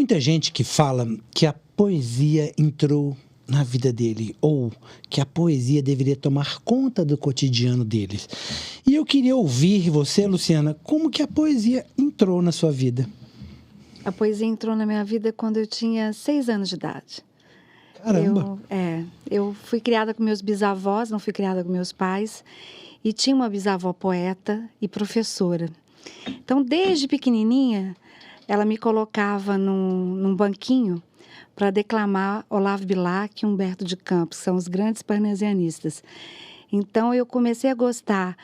muita gente que fala que a poesia entrou na vida dele, ou que a poesia deveria tomar conta do cotidiano deles. E eu queria ouvir você, Luciana, como que a poesia entrou na sua vida? A poesia entrou na minha vida quando eu tinha 6 anos de idade. Caramba! Eu fui criada com meus bisavós, não fui criada com meus pais, e tinha uma bisavó poeta e professora. Então, desde pequenininha, ela me colocava num banquinho para declamar Olavo Bilac e Humberto de Campos, que são os grandes parnasianistas. Então, eu comecei a gostar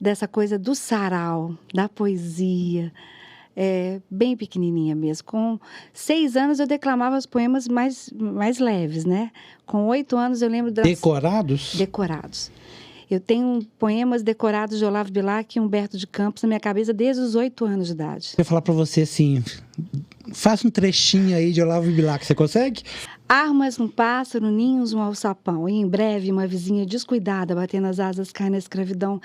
dessa coisa do sarau, da poesia, bem pequenininha mesmo. Com 6 anos, eu declamava os poemas mais leves, né? Com 8 anos, eu lembro das... Decorados? Decorados. Eu tenho poemas decorados de Olavo Bilac e Humberto de Campos na minha cabeça desde os 8 anos de idade. Eu vou falar para você assim, faça um trechinho aí de Olavo Bilac, você consegue? Armas um pássaro, ninhos um alçapão, e em breve uma vizinha descuidada, batendo as asas, cai na escravidão.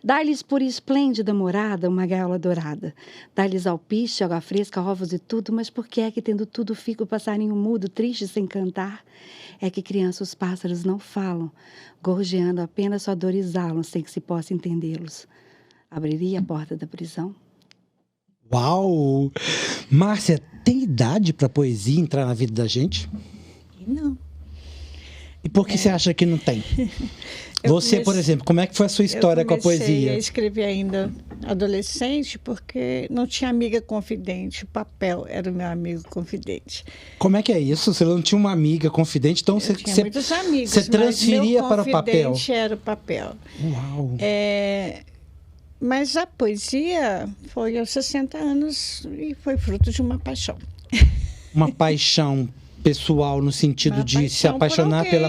Dá-lhes por esplêndida morada uma gaiola dourada. Dá-lhes alpiste, água fresca, ovos e tudo, mas por que é que tendo tudo fica o passarinho mudo, triste, sem cantar? É que criança os pássaros não falam, gorjeando apenas sua dor exalam, sem que se possa entendê-los. Abriria a porta da prisão? Uau! Márcia, tem idade para poesia entrar na vida da gente? Não. E por que você acha que não tem? Você, por exemplo, como é que foi a sua história com a poesia? Eu comecei a escrever ainda adolescente porque não tinha amiga confidente. O papel era o meu amigo confidente. Como é que é isso? Você não tinha uma amiga confidente, então eu tinha muitos amigos, você transferia para o papel? Era o papel. Uau! Mas a poesia foi aos 60 anos e foi fruto de uma paixão. Uma paixão pessoal no sentido de se apaixonar pela...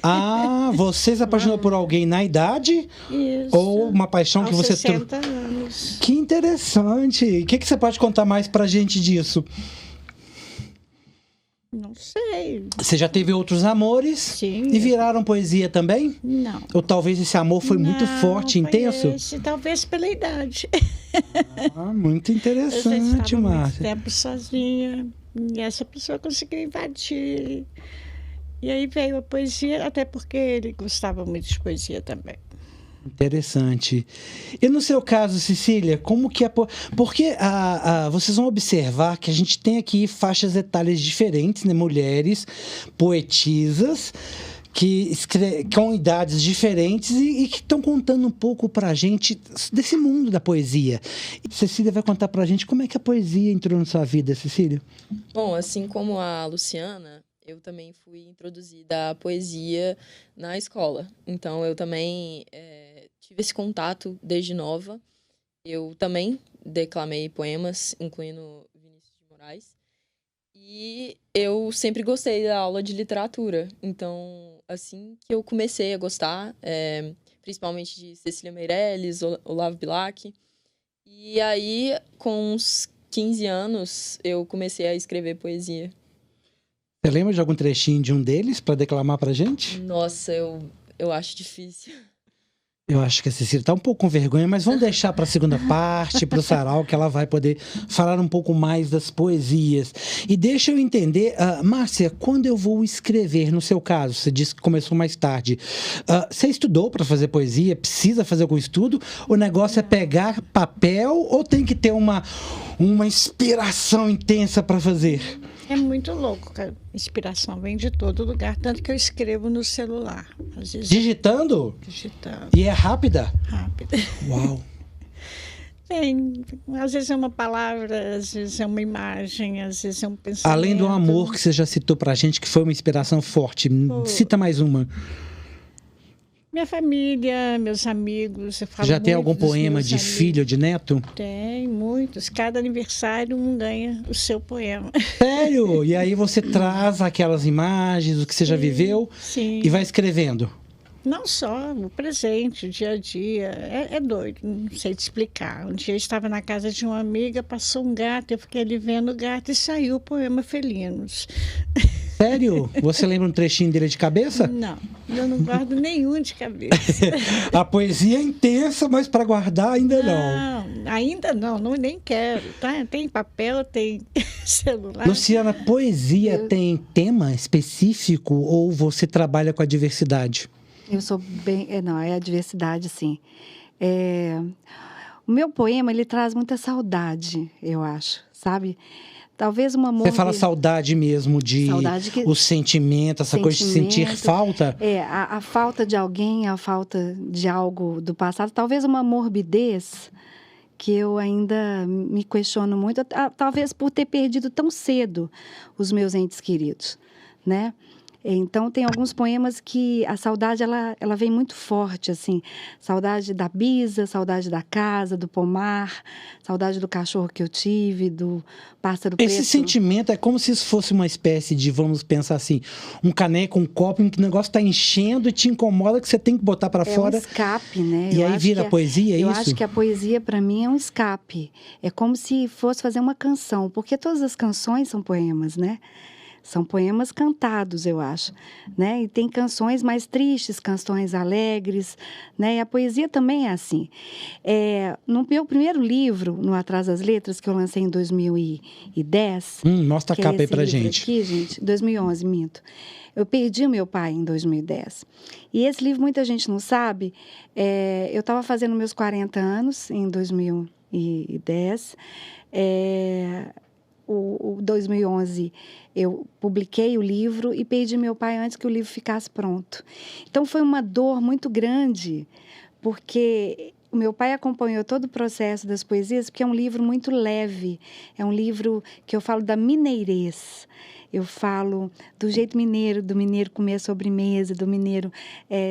Ah, você se apaixonou por alguém na idade? Isso. Ou uma paixão que você... 60 anos. Que interessante! O que você pode contar mais pra gente disso? Não sei. Você já teve outros amores? Sim. E viraram poesia também? Não. Ou talvez esse amor foi muito forte, intenso? Talvez pela idade. Ah, muito interessante, Eu estava Márcia. muito tempo sozinha. E essa pessoa conseguiu invadir. E aí veio a poesia, até porque ele gostava muito de poesia também. Interessante. E no seu caso, Cecília, como que é... Porque vocês vão observar que a gente tem aqui faixas etárias diferentes, né? Mulheres poetisas que com idades diferentes e que estão contando um pouco pra gente desse mundo da poesia. Cecília vai contar pra gente como é que a poesia entrou na sua vida, Cecília. Bom, assim como a Luciana, eu também fui introduzida à poesia na escola. Então, eu também tive esse contato desde nova. Eu também declamei poemas, incluindo Vinícius de Moraes. E eu sempre gostei da aula de literatura. Então, assim que eu comecei a gostar, principalmente de Cecília Meirelles, Olavo Bilac. E aí, com uns 15 anos, eu comecei a escrever poesia. Você lembra de algum trechinho de um deles para declamar pra gente? Nossa, eu acho difícil. Eu acho que a Cecília está um pouco com vergonha, mas vamos deixar para a segunda parte, para o sarau, que ela vai poder falar um pouco mais das poesias. E deixa eu entender, Márcia, quando eu vou escrever, no seu caso, você disse que começou mais tarde, você estudou para fazer poesia? Precisa fazer algum estudo? O negócio é pegar papel ou tem que ter uma inspiração intensa para fazer? É muito louco, cara. Inspiração vem de todo lugar, tanto que eu escrevo no celular. Às vezes... Digitando? Digitando. E é rápida? Rápida. Uau! Às vezes é uma palavra, às vezes é uma imagem, às vezes é um pensamento. Além do amor que você já citou pra gente, que foi uma inspiração forte, cita mais uma. Minha família, meus amigos, eu falo Já tem muito algum dos poema meus de amigos. filho, de neto? Tem, muitos. Cada aniversário um ganha o seu poema. Sério? E aí você traz aquelas imagens, o que você já viveu, Sim. e vai escrevendo? Não só o presente, o dia a dia. É doido, não sei te explicar. Um dia eu estava na casa de uma amiga, passou um gato, eu fiquei ali vendo o gato e saiu o poema Felinos. Sério? Você lembra um trechinho dele de cabeça? Não, eu não guardo nenhum de cabeça. A poesia é intensa, mas para guardar ainda não. Não, ainda não, nem quero. Tá? Tem papel, tem celular. Luciana, poesia tem tema específico ou você trabalha com a diversidade? Eu sou bem... Não, é a diversidade, sim. O meu poema, ele traz muita saudade, eu acho, sabe? Talvez um amor... Você fala saudade mesmo, Saudade que... o sentimento, essa coisa de sentir falta? A falta de alguém, a falta de algo do passado. Talvez uma morbidez que eu ainda me questiono muito, talvez por ter perdido tão cedo os meus entes queridos, né? Então, tem alguns poemas que a saudade, ela vem muito forte, assim. Saudade da bisa, saudade da casa, do pomar, saudade do cachorro que eu tive, do pássaro preto. Esse sentimento é como se isso fosse uma espécie de, vamos pensar assim, um caneco, um copo em que o negócio está enchendo e te incomoda, que você tem que botar para fora. É um escape, né? E aí vira poesia, é isso? Eu acho que a poesia, para mim, é um escape. É como se fosse fazer uma canção, porque todas as canções são poemas, né? São poemas cantados, eu acho, né? E tem canções mais tristes, canções alegres, né? E a poesia também é assim. No meu primeiro livro, No Atrás das Letras, que eu lancei em 2010... mostra a capa aí pra gente. Aqui, gente, 2011, minto. Eu perdi o meu pai em 2010. E esse livro, muita gente não sabe, eu estava fazendo meus 40 anos em 2010. O 2011, eu publiquei o livro e perdi meu pai antes que o livro ficasse pronto. Então, foi uma dor muito grande, porque o meu pai acompanhou todo o processo das poesias, porque é um livro muito leve, é um livro que eu falo da mineirez. Eu falo do jeito mineiro, do mineiro comer a sobremesa, do mineiro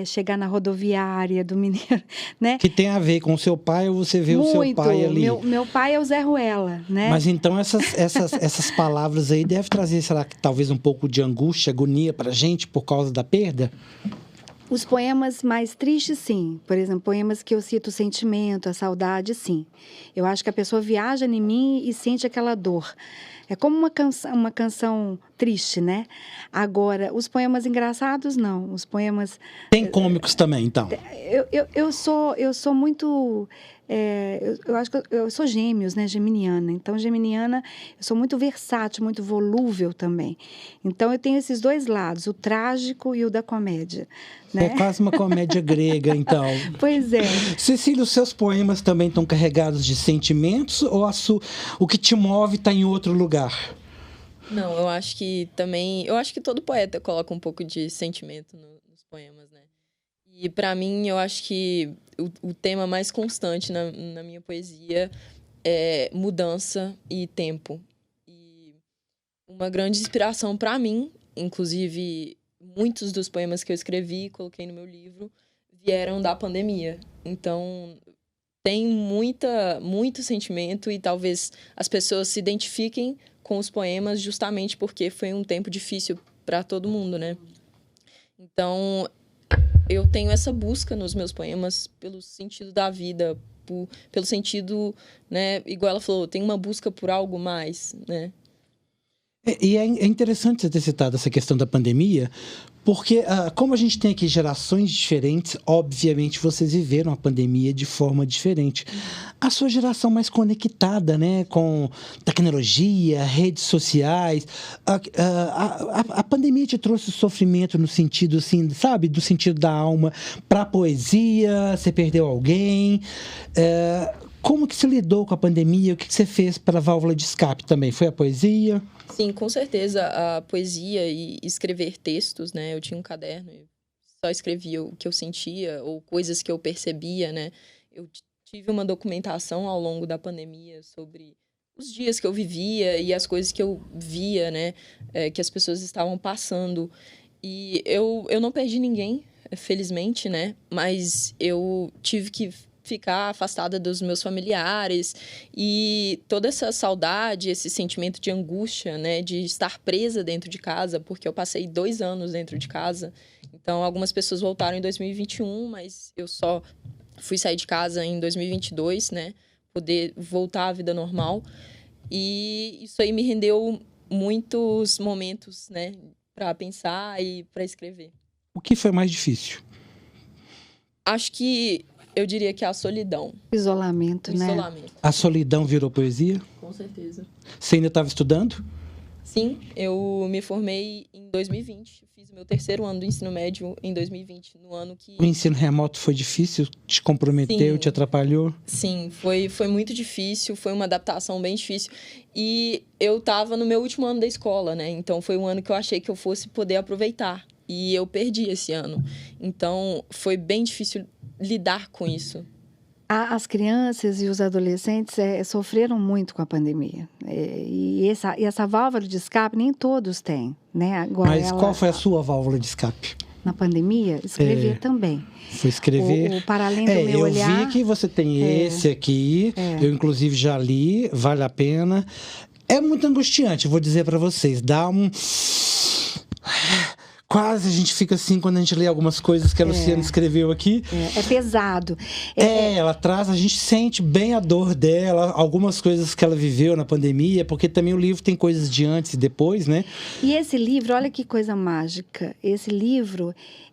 chegar na rodoviária, do mineiro, né? Que tem a ver com o seu pai ou você vê muito, o seu pai ali? Meu pai é o Zé Ruela, né? Mas então essas palavras aí devem trazer, será que talvez um pouco de angústia, agonia pra gente por causa da perda? Os poemas mais tristes, sim. Por exemplo, poemas que eu cito o sentimento, a saudade, sim. Eu acho que a pessoa viaja em mim e sente aquela dor. É como uma canção triste, né? Agora, os poemas engraçados, não. Os poemas... Tem cômicos também, então? Eu sou muito... eu acho que eu sou gêmeos, né? Geminiana. Então, geminiana, eu sou muito versátil, muito volúvel também. Então, eu tenho esses dois lados, o trágico e o da comédia. Né? É quase uma comédia grega, então. Pois é. Cecília, os seus poemas também estão carregados de sentimentos ou o que te move está em outro lugar? Não, eu acho que também... Eu acho que todo poeta coloca um pouco de sentimento nos poemas, né? E para mim, eu acho que o tema mais constante na minha poesia é mudança e tempo. E uma grande inspiração para mim, inclusive muitos dos poemas que eu escrevi e coloquei no meu livro vieram da pandemia. Então, tem muito sentimento e talvez as pessoas se identifiquem com os poemas justamente porque foi um tempo difícil para todo mundo, né? Então, eu tenho essa busca nos meus poemas pelo sentido da vida, pelo sentido, né? Igual ela falou, tem uma busca por algo mais, né? E é interessante você ter citado essa questão da pandemia, porque como a gente tem aqui gerações diferentes, obviamente vocês viveram a pandemia de forma diferente. A sua geração mais conectada, né, com tecnologia, redes sociais, a pandemia te trouxe sofrimento no sentido, assim, sabe, do sentido da alma para a poesia, você perdeu alguém... Como que você lidou com a pandemia? O que você fez para a válvula de escape também? Foi a poesia? Sim, com certeza. A poesia e escrever textos, né? Eu tinha um caderno e só escrevia o que eu sentia ou coisas que eu percebia, né? Eu tive uma documentação ao longo da pandemia sobre os dias que eu vivia e as coisas que eu via, né? Que as pessoas estavam passando. E eu não perdi ninguém, felizmente, né? Mas eu tive que ficar afastada dos meus familiares e toda essa saudade, esse sentimento de angústia, né, de estar presa dentro de casa, porque eu passei 2 anos dentro de casa. Então, algumas pessoas voltaram em 2021, mas eu só fui sair de casa em 2022, né, poder voltar à vida normal. E isso aí me rendeu muitos momentos, né, para pensar e para escrever. O que foi mais difícil? Acho que eu diria que a solidão. Isolamento, né? Isolamento. A solidão virou poesia? Com certeza. Você ainda estava estudando? Sim, eu me formei em 2020. Fiz o meu 3º ano do ensino médio em 2020, no ano que... O ensino remoto foi difícil? Te comprometeu, Sim. te atrapalhou? Sim, foi muito difícil, foi uma adaptação bem difícil. E eu estava no meu último ano da escola, né? Então foi um ano que eu achei que eu fosse poder aproveitar. E eu perdi esse ano. Então foi bem difícil lidar com isso. As crianças e os adolescentes sofreram muito com a pandemia. E essa válvula de escape nem todos têm, né? Agora, mas qual foi a sua válvula de escape? Na pandemia, escrever também. Foi escrever. Para além do meu olhar... Eu vi que você tem esse aqui. Eu, inclusive, já li. Vale a pena. É muito angustiante, vou dizer para vocês. Dá um... Quase a gente fica assim quando a gente lê algumas coisas que a Luciana escreveu aqui. É pesado. Ela traz, a gente sente bem a dor dela, algumas coisas que ela viveu na pandemia, porque também o livro tem coisas de antes e depois, né? E esse livro, olha que coisa mágica. Esse livro,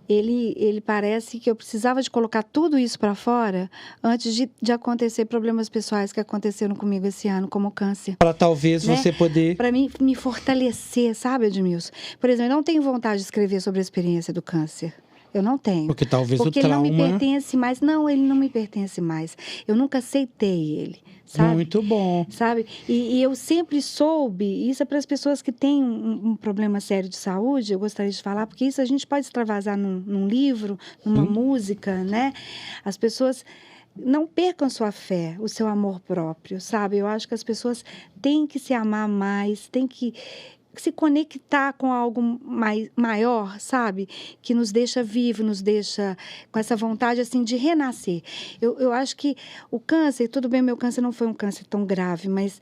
ele parece que eu precisava de colocar tudo isso para fora antes de acontecer problemas pessoais que aconteceram comigo esse ano, como câncer. Para talvez você poder... Para mim, me fortalecer, sabe, Edmilson? Por exemplo, eu não tenho vontade de escrever sobre a experiência do câncer. Eu não tenho. Porque talvez o trauma... ele não me pertence mais. Não, ele não me pertence mais. Eu nunca aceitei ele, sabe? Muito bom. Sabe? E eu sempre soube, isso é para as pessoas que têm um problema sério de saúde, eu gostaria de falar, porque isso a gente pode extravasar num livro, numa música, né? As pessoas... Não percam sua fé, o seu amor próprio, sabe? Eu acho que as pessoas têm que se amar mais, têm que se conectar com algo maior, sabe? Que nos deixa vivo, nos deixa com essa vontade, assim, de renascer. Eu acho que o câncer, tudo bem, meu câncer não foi um câncer tão grave, mas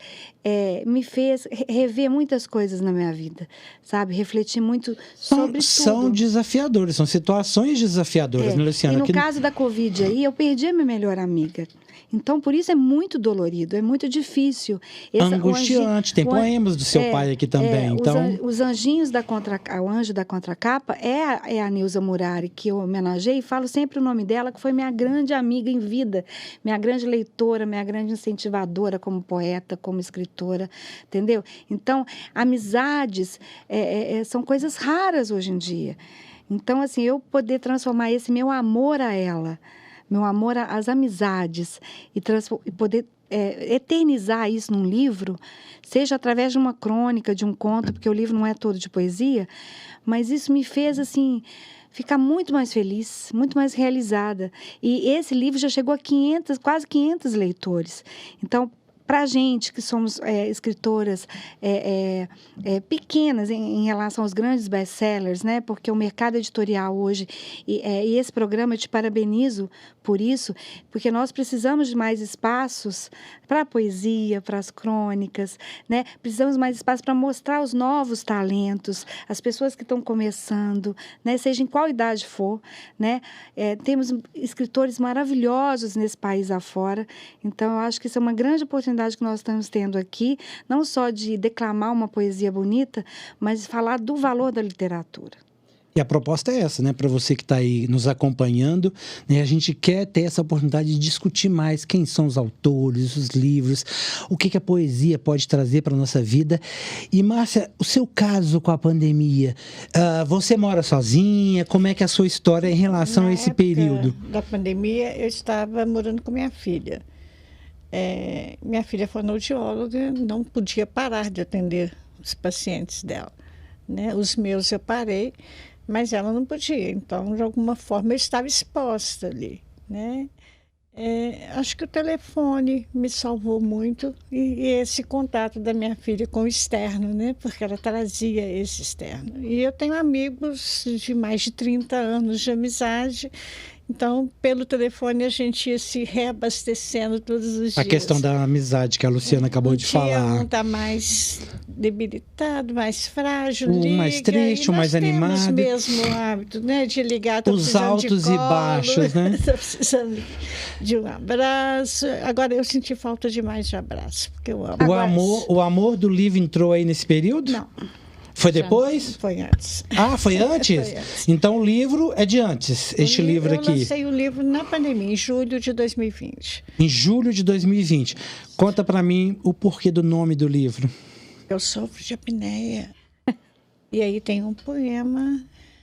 me fez rever muitas coisas na minha vida, sabe? Refletir muito sobre tudo. São desafiadores, são situações desafiadoras, né, Luciana? E no caso da Covid aí, eu perdi a minha melhor amiga. Então, por isso é muito dolorido, é muito difícil. Angustiante. Tem poemas do seu pai aqui também. Então... Os anjinhos o anjo da contracapa é a Nilza Murari, que eu homenageei e falo sempre o nome dela, que foi minha grande amiga em vida, minha grande leitora, minha grande incentivadora como poeta, como escritora, entendeu? Então, amizades são coisas raras hoje em dia. Então, assim, eu poder transformar esse meu amor a ela, meu amor às amizades e poder eternizar isso num livro, seja através de uma crônica, de um conto, porque o livro não é todo de poesia, mas isso me fez, assim, ficar muito mais feliz, muito mais realizada. E esse livro já chegou a quase 500 leitores. Então, para a gente que somos escritoras pequenas em relação aos grandes best-sellers, né? Porque o mercado editorial hoje, e esse programa eu te parabenizo por isso, porque nós precisamos de mais espaços para a poesia, para as crônicas, né? Precisamos de mais espaço para mostrar os novos talentos, as pessoas que estão começando, né? Seja em qual idade for, né? Temos escritores maravilhosos nesse país afora, então eu acho que isso é uma grande oportunidade que nós estamos tendo aqui, não só de declamar uma poesia bonita, mas de falar do valor da literatura. E a proposta é essa, né? Para você que está aí nos acompanhando, né? A gente quer ter essa oportunidade de discutir mais quem são os autores, os livros, o que a poesia pode trazer para a nossa vida. E, Márcia, o seu caso com a pandemia, você mora sozinha? Como é que é a sua história em relação a esse período? Da pandemia, eu estava morando com minha filha. Minha filha é fonoaudióloga, não podia parar de atender os pacientes dela, né? Os meus eu parei, mas ela não podia. Então, de alguma forma, eu estava exposta ali, né? Acho que o telefone me salvou muito e esse contato da minha filha com o externo, né? Porque ela trazia esse externo. E eu tenho amigos de mais de 30 anos de amizade. Então, pelo telefone, a gente ia se reabastecendo todos os dias. A questão da amizade que a Luciana acabou de falar. Um está mais debilitado, mais frágil, mais triste, mais animado. Nós temos o mesmo hábito, né? De ligar, os altos e baixos, né? Estou precisando de um abraço. Agora, eu senti falta demais de abraço, porque eu amo. O amor do livro entrou aí nesse período? Não. Foi depois? Foi antes. Ah, foi antes? Foi antes. Então o livro é de antes, este livro aqui. Eu lancei o livro na pandemia, em julho de 2020. Em julho de 2020. Conta pra mim o porquê do nome do livro. Eu sofro de apneia. E aí tem um poema,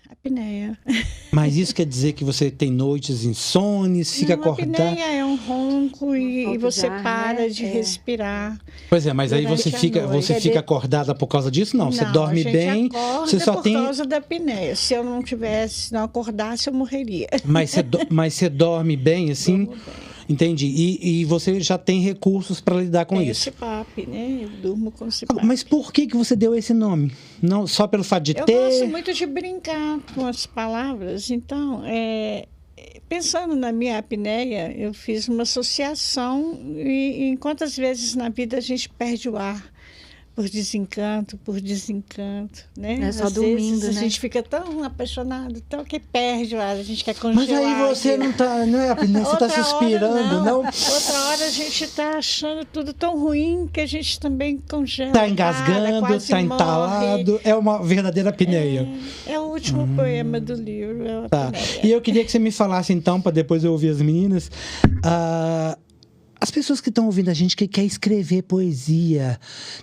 apneia. Mas isso quer dizer que você tem noites insones, fica acordado? Apneia é um ronco e você ar, para né? de respirar. Pois é, mas aí Durante você a fica, noite. você fica acordada por causa disso? Não, você dorme a gente bem, acorda você só por tem... causa da apneia. Se eu não tivesse, se não acordasse, eu morreria. Mas você dorme bem, assim? Durmo bem. Entendi. E você já tem recursos para lidar com Tem isso? esse papo, né? Eu durmo com esse papo. Mas por que você deu esse nome? Não só pelo fato de Eu ter... gosto muito de brincar com as palavras. Então, pensando na minha apneia, eu fiz uma associação e quantas vezes na vida a gente perde o ar por desencanto, né? É só Às dormindo, vezes, né? a gente fica tão apaixonado, tão que perde o ar, a gente quer Mas congelar. aí você não tá, não é apneia, você tá Outra hora, suspirando, não? Outra hora a gente está achando tudo tão ruim que a gente também congela. Tá engasgando, quase tá morre. entalado, é uma verdadeira apneia. É o último poema do livro. É a Tá. apneia. E eu queria que você me falasse então, para depois eu ouvir as meninas, as pessoas que estão ouvindo a gente que quer escrever poesia,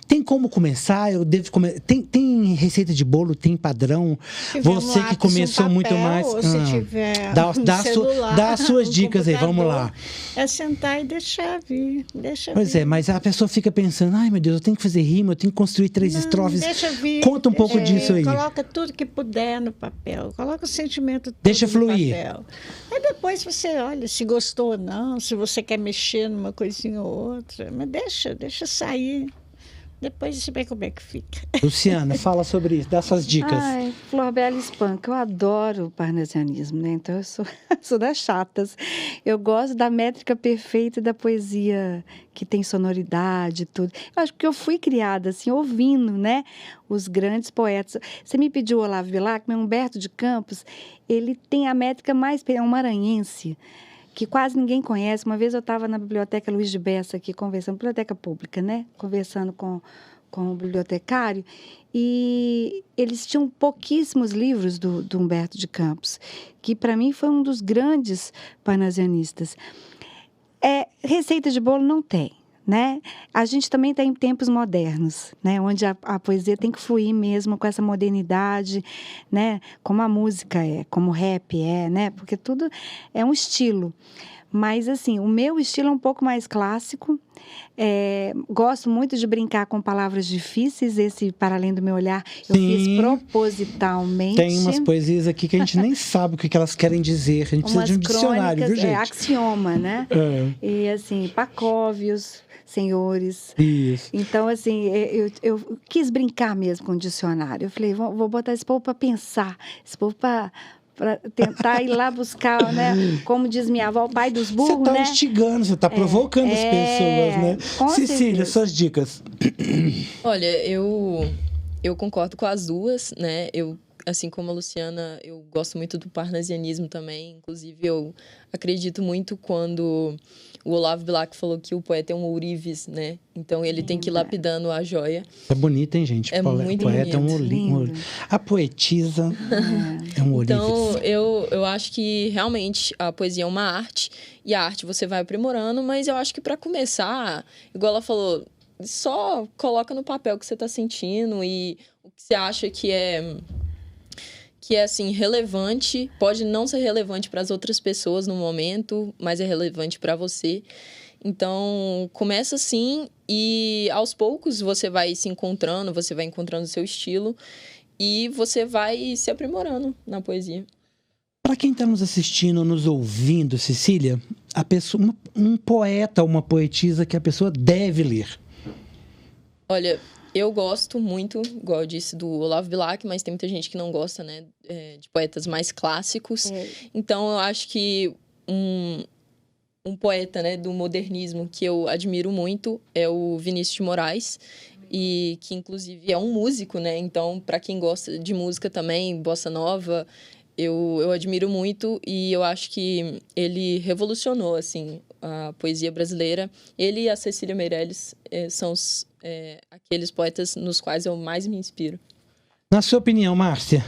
tem como começar? Eu devo tem receita de bolo, tem padrão? Se tiver um Você que lápis, começou papel, muito mais, ou se tiver dá celular, as suas dicas aí, vamos computador, lá. É sentar e deixar vir. Pois é, mas a pessoa fica pensando, ai meu Deus, eu tenho que fazer rima, eu tenho que construir 3 estrofes. Deixa vir. Conta um pouco disso aí. Coloca tudo que puder no papel. Coloca o sentimento todo Deixa no fluir. papel. Aí depois você olha se gostou ou não, se você quer mexer numa coisinha ou outra. Mas deixa sair. Depois você vê como é que fica. Luciana, fala sobre isso, dá suas dicas. Ai, Flor Bela espanca. Eu adoro o parnasianismo, né? Então, eu sou das chatas. Eu gosto da métrica perfeita da poesia, que tem sonoridade e tudo. Eu acho que eu fui criada, assim, ouvindo, né? Os grandes poetas. Você me pediu o Olavo Bilac, mas Humberto de Campos, ele tem a métrica mais... É um maranhense, que quase ninguém conhece. Uma vez eu estava na biblioteca Luiz de Bessa aqui, conversando, biblioteca pública, né? Conversando com o bibliotecário, e eles tinham pouquíssimos livros do Humberto de Campos, que para mim foi um dos grandes parnasianistas. Receita de bolo não tem, né? A gente também está em tempos modernos, né? Onde a poesia tem que fluir mesmo com essa modernidade, né? Como a música é, como o rap é, né? Porque tudo é um estilo. Mas, assim, o meu estilo é um pouco mais clássico. Gosto muito de brincar com palavras difíceis. Esse, para além do meu olhar, eu fiz propositalmente. Tem umas poesias aqui que a gente nem sabe o que elas querem dizer. A gente precisa de um dicionário, viu, gente? Axioma, né? E, assim, Pacóvios, senhores. Isso. Então, assim, eu quis brincar mesmo com o dicionário. Eu falei, vou botar esse povo para pensar, esse povo para tentar ir lá buscar, né? Como diz minha avó, o pai dos burros, né? Você né? está instigando, você está provocando as pessoas, né? Cecília, suas dicas. Olha, eu concordo com as duas, né? Assim como a Luciana, eu gosto muito do parnasianismo também. Inclusive, eu acredito muito quando o Olavo Bilac falou que o poeta é um ourives, né? Então, ele tem que ir lapidando a joia. É bonito, hein, gente? É muito poeta bonito. É um ourives. A poetisa é um ourives. Então, eu acho que, realmente, a poesia é uma arte. E a arte você vai aprimorando. Mas eu acho que, para começar, igual ela falou, só coloca no papel o que você está sentindo e o que você acha que é assim, relevante. Pode não ser relevante para as outras pessoas no momento, mas é relevante para você. Então, começa assim e aos poucos você vai se encontrando, você vai encontrando o seu estilo e você vai se aprimorando na poesia. Para quem está nos assistindo, nos ouvindo, Cecília, um poeta ou uma poetisa que a pessoa deve ler. Olha, eu gosto muito, igual eu disse, do Olavo Bilac, mas tem muita gente que não gosta, né, de poetas mais clássicos. Então, eu acho que um poeta, né, do modernismo que eu admiro muito é o Vinícius de Moraes, e que, inclusive, é um músico, né? Então, para quem gosta de música também, bossa nova, eu admiro muito e eu acho que ele revolucionou, assim, a poesia brasileira. Ele e a Cecília Meirelles são aqueles poetas nos quais eu mais me inspiro. Na sua opinião, Márcia?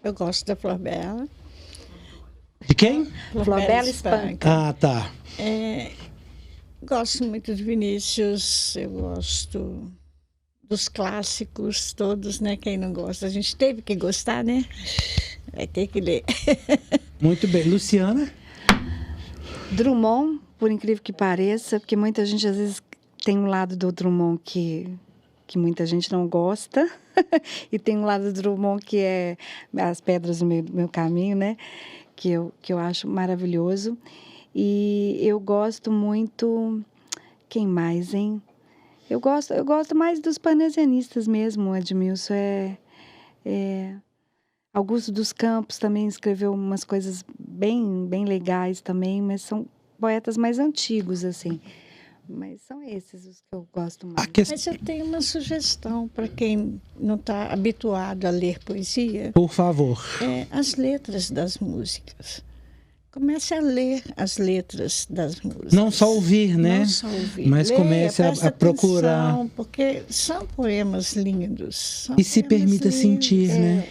Eu gosto da Flor Bela. De quem? Flor Bela Espanca. Ah, tá. Gosto muito de Vinícius, eu gosto dos clássicos todos, né? Quem não gosta, a gente teve que gostar, né? Vai ter que ler. Muito bem. Luciana? Drummond, por incrível que pareça, porque muita gente às vezes tem um lado do Drummond que muita gente não gosta, e tem um lado do Drummond que é as pedras do meu caminho, né? Que eu acho maravilhoso. E eu gosto muito... Quem mais, hein? Eu gosto mais dos parnasianistas mesmo, Edmilson. Augusto dos Campos também escreveu umas coisas bem legais também, mas são poetas mais antigos, assim. Mas são esses os que eu gosto mais. Mas eu tenho uma sugestão para quem não está habituado a ler poesia. Por favor. As letras das músicas. Comece a ler as letras das músicas. Não só ouvir, né? Não só ouvir. Mas comece a procurar. Atenção, porque são poemas lindos. E se permita sentir, né?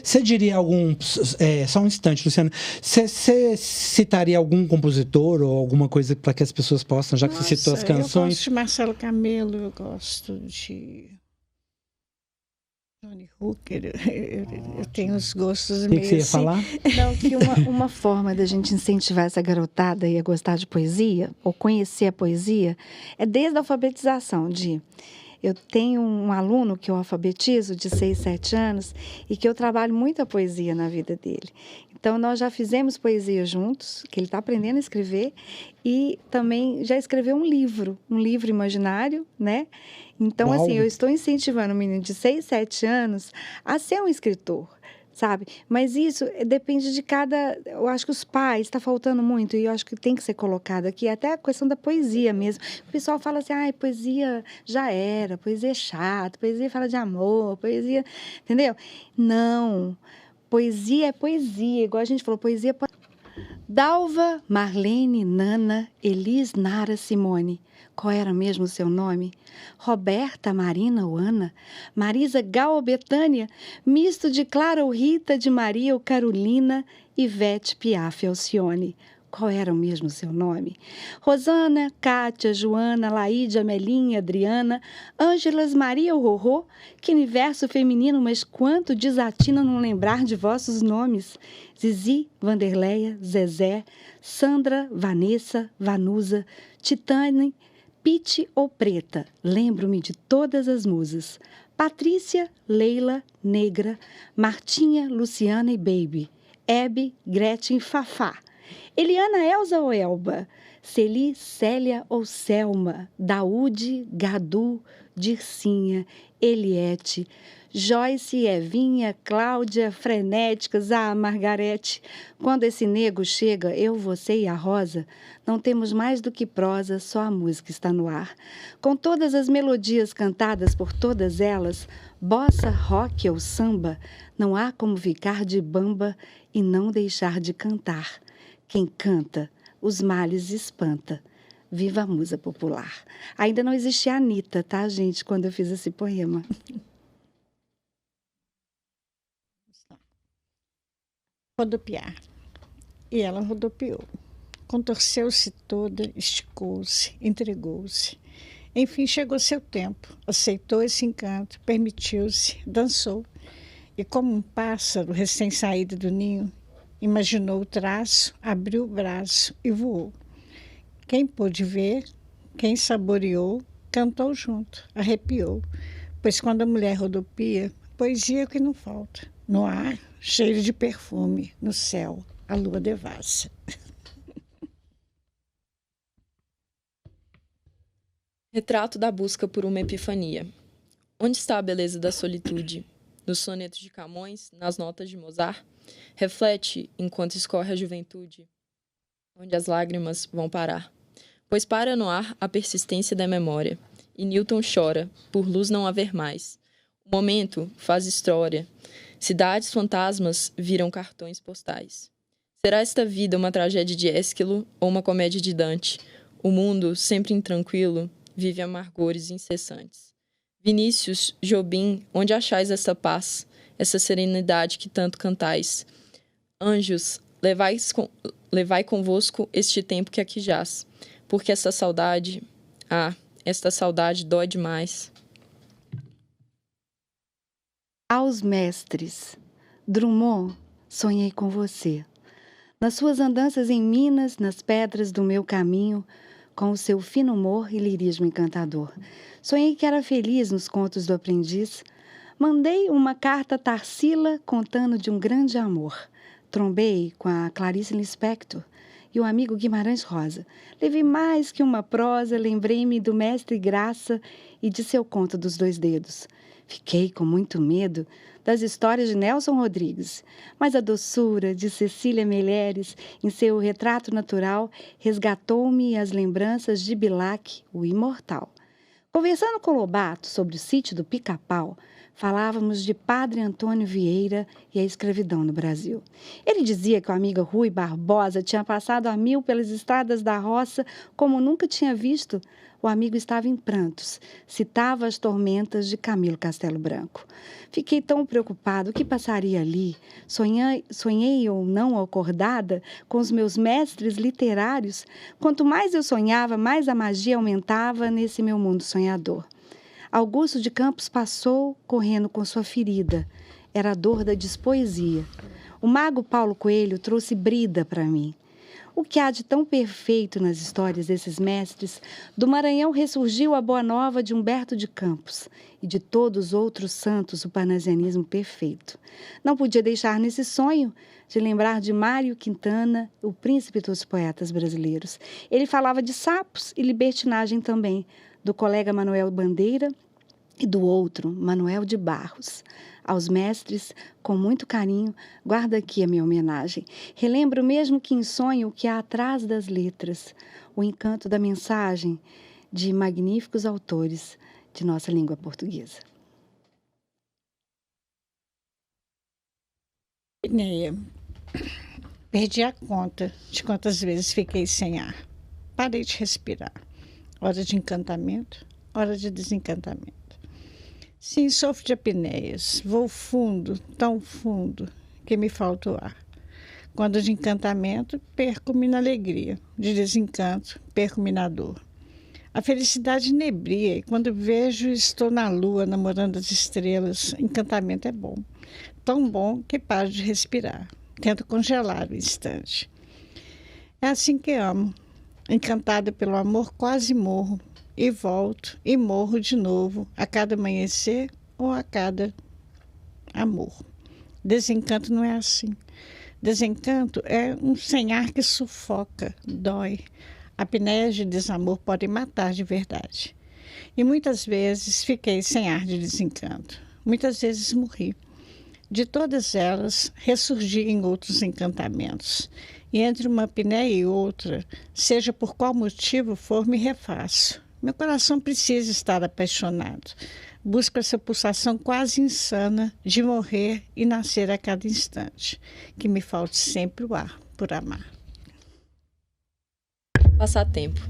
Você diria algum... só um instante, Luciana. Você citaria algum compositor ou alguma coisa para que as pessoas possam, já que você citou as canções? Eu gosto de Marcelo Camelo, eu gosto de Johnny Hooker. Eu tenho os gostos meio O que você ia falar? Não, que uma forma da gente incentivar essa garotada a gostar de poesia, ou conhecer a poesia, é desde a alfabetização, Eu tenho um aluno que eu alfabetizo de 6, 7 anos e que eu trabalho muito a poesia na vida dele. Então, nós já fizemos poesia juntos, que ele está aprendendo a escrever, e também já escreveu um livro imaginário, né? Então, Uau. assim, eu estou incentivando um menino de 6, 7 anos a ser um escritor, sabe? Mas isso depende de cada... Eu acho que os pais, está faltando muito, e eu acho que tem que ser colocado aqui, até a questão da poesia mesmo. O pessoal fala assim, poesia já era, poesia é chata, poesia fala de amor, poesia... Entendeu? Não. Poesia é poesia, igual a gente falou, poesia... Dalva, Marlene, Nana, Elis, Nara, Simone. Qual era mesmo o seu nome? Roberta, Marina ou Ana? Marisa, Gal ou Betânia? Misto de Clara ou Rita, de Maria ou Carolina? Ivete, Piaf, Alcione. Qual era mesmo o seu nome? Rosana, Kátia, Joana, Laíde, Amelinha, Adriana, Ângelas, Maria ou Rorô? Que universo feminino, mas quanto desatina não lembrar de vossos nomes? Zizi, Vanderleia, Zezé, Sandra, Vanessa, Vanusa, Titane, Pete ou Preta? Lembro-me de todas as musas. Patrícia, Leila, Negra, Martinha, Luciana e Baby. Hebe, Gretchen, Fafá. Eliana, Elza ou Elba? Celi, Célia ou Selma? Daúde, Gadu, Dircinha, Eliette, Joyce, Evinha, Cláudia, Frenéticas, Margarete. Quando esse nego chega, eu, você e a Rosa, não temos mais do que prosa, só a música está no ar. Com todas as melodias cantadas por todas elas, bossa, rock ou samba, não há como ficar de bamba e não deixar de cantar. Quem canta, os males espanta. Viva a musa popular. Ainda não existia a Anitta, tá, gente, quando eu fiz esse poema. Rodopiar. E ela rodopiou. Contorceu-se toda, esticou-se, entregou-se. Enfim, chegou seu tempo. Aceitou esse encanto, permitiu-se, dançou. E como um pássaro recém-saído do ninho, imaginou o traço, abriu o braço e voou. Quem pôde ver, quem saboreou, cantou junto, arrepiou. Pois quando a mulher rodopia, poesia é o que não falta. No ar, cheiro de perfume, no céu, a lua devassa. Retrato da busca por uma epifania. Onde está a beleza da solitude? Nos sonetos de Camões, nas notas de Mozart? Reflete enquanto escorre a juventude, onde as lágrimas vão parar. Pois para no ar a persistência da memória, e Newton chora, por luz não haver mais. O momento faz história, cidades fantasmas viram cartões postais. Será esta vida uma tragédia de Ésquilo ou uma comédia de Dante? O mundo, sempre intranquilo, vive amargores incessantes. Vinícius, Jobim, onde achais esta paz, essa serenidade que tanto cantais? Anjos, levai convosco este tempo que aqui jaz, porque esta saudade dói demais. Aos mestres, Drummond, sonhei com você. Nas suas andanças em Minas, nas pedras do meu caminho, com o seu fino humor e lirismo encantador. Sonhei que era feliz nos contos do aprendiz. Mandei uma carta a Tarsila contando de um grande amor. Trombei com a Clarice Lispector e o amigo Guimarães Rosa. Levei mais que uma prosa, lembrei-me do mestre Graça e de seu conto dos 2 dedos. Fiquei com muito medo das histórias de Nelson Rodrigues, mas a doçura de Cecília Meireles, em seu retrato natural, resgatou-me as lembranças de Bilac, o imortal. Conversando com Lobato sobre o sítio do Pica-Pau, falávamos de Padre Antônio Vieira e a escravidão no Brasil. Ele dizia que o amigo Rui Barbosa tinha passado a 1000 pelas estradas da roça como nunca tinha visto. O amigo estava em prantos, citava as tormentas de Camilo Castelo Branco. Fiquei tão preocupado, o que passaria ali? Sonhei ou não acordada com os meus mestres literários? Quanto mais eu sonhava, mais a magia aumentava nesse meu mundo sonhador. Augusto de Campos passou correndo com sua ferida. Era a dor da despoesia. O mago Paulo Coelho trouxe brida para mim. O que há de tão perfeito nas histórias desses mestres? Do Maranhão ressurgiu a boa nova de Humberto de Campos e de todos os outros santos o parnasianismo perfeito. Não podia deixar nesse sonho de lembrar de Mário Quintana, o príncipe dos poetas brasileiros. Ele falava de sapos e libertinagem também, do colega Manuel Bandeira e do outro, Manuel de Barros. Aos mestres, com muito carinho, guardo aqui a minha homenagem. Relembro mesmo que em sonho o que há atrás das letras, o encanto da mensagem de magníficos autores de nossa língua portuguesa. Neia, perdi a conta de quantas vezes fiquei sem ar. Parei de respirar. Hora de encantamento, hora de desencantamento. Sim, sofro de apneias. Vou fundo, tão fundo, que me falta o ar. Quando de encantamento, perco-me na alegria. De desencanto, perco-me na dor. A felicidade inebria e quando vejo estou na lua, namorando as estrelas. Encantamento é bom. Tão bom que paro de respirar. Tento congelar o instante. É assim que amo. Encantada pelo amor, quase morro. E volto e morro de novo, a cada amanhecer ou a cada amor. Desencanto não é assim. Desencanto é um sem-ar que sufoca, dói. Apneias de desamor podem matar de verdade. E muitas vezes fiquei sem ar de desencanto. Muitas vezes morri. De todas elas, ressurgi em outros encantamentos. E entre uma apneia e outra, seja por qual motivo for, me refaço. Meu coração precisa estar apaixonado. Busco essa pulsação quase insana de morrer e nascer a cada instante. Que me falte sempre o ar por amar. Passatempo.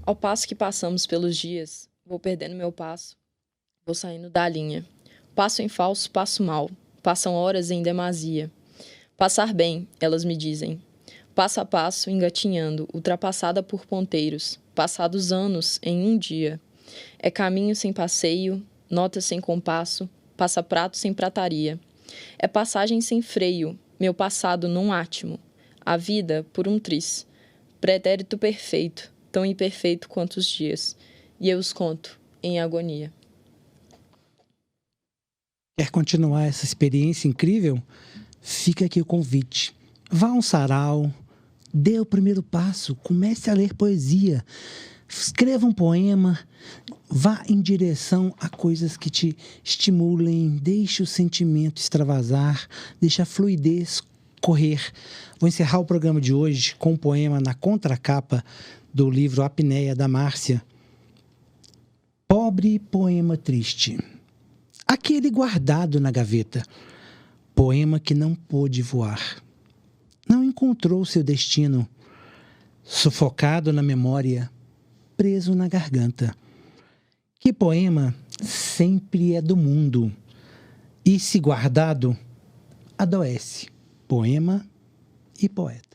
Ao passo que passamos pelos dias, vou perdendo meu passo, vou saindo da linha. Passo em falso, passo mal. Passam horas em demasia. Passar bem, elas me dizem. Passo a passo, engatinhando, ultrapassada por ponteiros. Passados anos em um dia. É caminho sem passeio, notas sem compasso, passa-prato sem prataria. É passagem sem freio, meu passado num átimo. A vida por um tris. Pretérito perfeito, tão imperfeito quanto os dias. E eu os conto, em agonia. Quer continuar essa experiência incrível? Fica aqui o convite. Vá a um sarau, dê o primeiro passo, comece a ler poesia, escreva um poema, vá em direção a coisas que te estimulem, deixe o sentimento extravasar, deixe a fluidez correr. Vou encerrar o programa de hoje com um poema na contracapa do livro Apneia, da Márcia. Pobre poema triste, aquele guardado na gaveta, poema que não pôde voar. Não encontrou seu destino, sufocado na memória, preso na garganta. Que poema sempre é do mundo, e se guardado, adoece. Poema e poeta.